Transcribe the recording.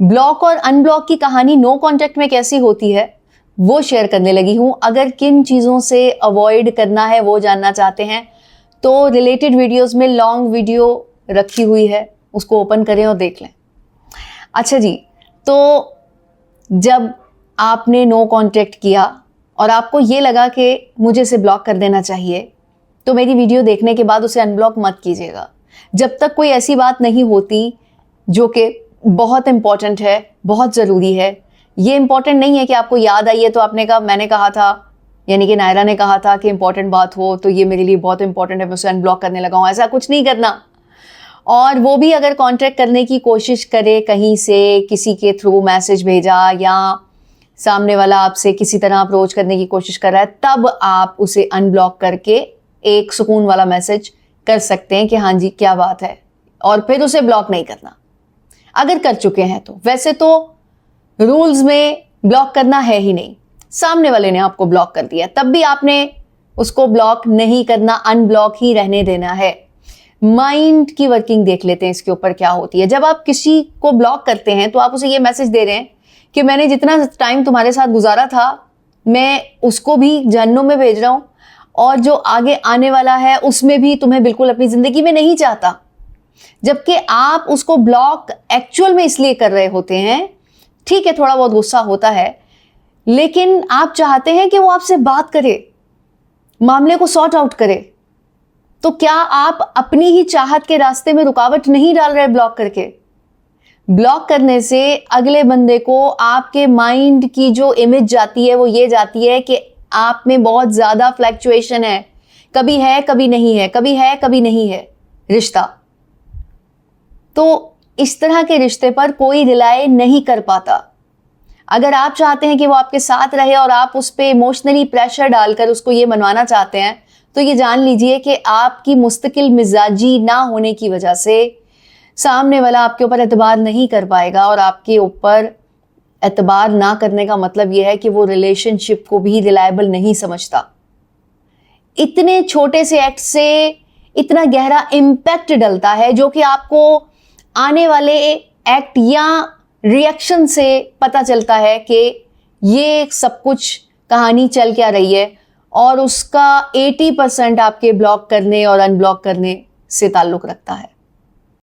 Block और unblock की कहानी नो कॉन्टैक्ट में कैसी होती है वो शेयर करने लगी हूं। अगर किन चीज़ों से अवॉइड करना है वो जानना चाहते हैं तो रिलेटेड वीडियोस में लॉन्ग वीडियो रखी हुई है, उसको ओपन करें और देख लें। अच्छा जी, तो जब आपने नो कॉन्टैक्ट किया और आपको ये लगा कि मुझे इसे ब्लॉक कर देना चाहिए, तो मेरी वीडियो देखने के बाद उसे अनब्लॉक मत कीजिएगा जब तक कोई ऐसी बात नहीं होती जो कि बहुत इंपॉर्टेंट है, बहुत ज़रूरी है। ये इंपॉर्टेंट नहीं है कि आपको याद आई है तो आपने कहा मैंने कहा था, यानी कि नायरा ने कहा था कि इंपॉर्टेंट बात हो तो ये मेरे लिए बहुत इंपॉर्टेंट है, मैं उसे अनब्लॉक करने लगा हूँ। ऐसा कुछ नहीं करना। और वो भी अगर कॉन्टैक्ट करने की कोशिश करे कहीं से, किसी के थ्रू मैसेज भेजा या सामने वाला आपसे किसी तरह अप्रोच करने की कोशिश कर रहा है, तब आप उसे अनब्लॉक करके एक सुकून वाला मैसेज कर सकते हैं कि हाँ जी क्या बात है, और फिर उसे ब्लॉक नहीं करना अगर कर चुके हैं तो। वैसे तो रूल्स में ब्लॉक करना है ही नहीं, सामने वाले ने आपको ब्लॉक कर दिया तब भी आपने उसको ब्लॉक नहीं करना, अनब्लॉक ही रहने देना है। माइंड की वर्किंग देख लेते हैं इसके ऊपर क्या होती है। जब आप किसी को ब्लॉक करते हैं तो आप उसे ये मैसेज दे रहे हैं कि मैंने जितना टाइम तुम्हारे साथ गुजारा था मैं उसको भी जहन्नुम में भेज रहा हूं, और जो आगे आने वाला है उसमें भी तुम्हें बिल्कुल अपनी जिंदगी में नहीं चाहता। जबकि आप उसको ब्लॉक एक्चुअल में इसलिए कर रहे होते हैं, ठीक है थोड़ा बहुत गुस्सा होता है, लेकिन आप चाहते हैं कि वो आपसे बात करे, मामले को सॉर्ट आउट करे। तो क्या आप अपनी ही चाहत के रास्ते में रुकावट नहीं डाल रहे ब्लॉक करके? ब्लॉक करने से अगले बंदे को आपके माइंड की जो इमेज जाती है वो ये जाती है कि आप में बहुत ज्यादा फ्लैक्चुएशन है, कभी है कभी नहीं है, कभी है कभी नहीं है रिश्ता। तो इस तरह के रिश्ते पर कोई रिलाय नहीं कर पाता। अगर आप चाहते हैं कि वो आपके साथ रहे और आप उस पर इमोशनली प्रेशर डालकर उसको ये मनवाना चाहते हैं, तो ये जान लीजिए कि आपकी मुस्तकिल मिजाजी ना होने की वजह से सामने वाला आपके ऊपर एतबार नहीं कर पाएगा, और आपके ऊपर एतबार ना करने का मतलब यह है कि वो रिलेशनशिप को भी रिलायबल नहीं समझता। इतने छोटे से एक्ट से इतना गहरा इम्पैक्ट डलता है जो कि आपको आने वाले एक्ट या रिएक्शन से पता चलता है कि ये सब कुछ कहानी चल क्या रही है, और उसका 80% आपके ब्लॉक करने और अनब्लॉक करने से ताल्लुक रखता है।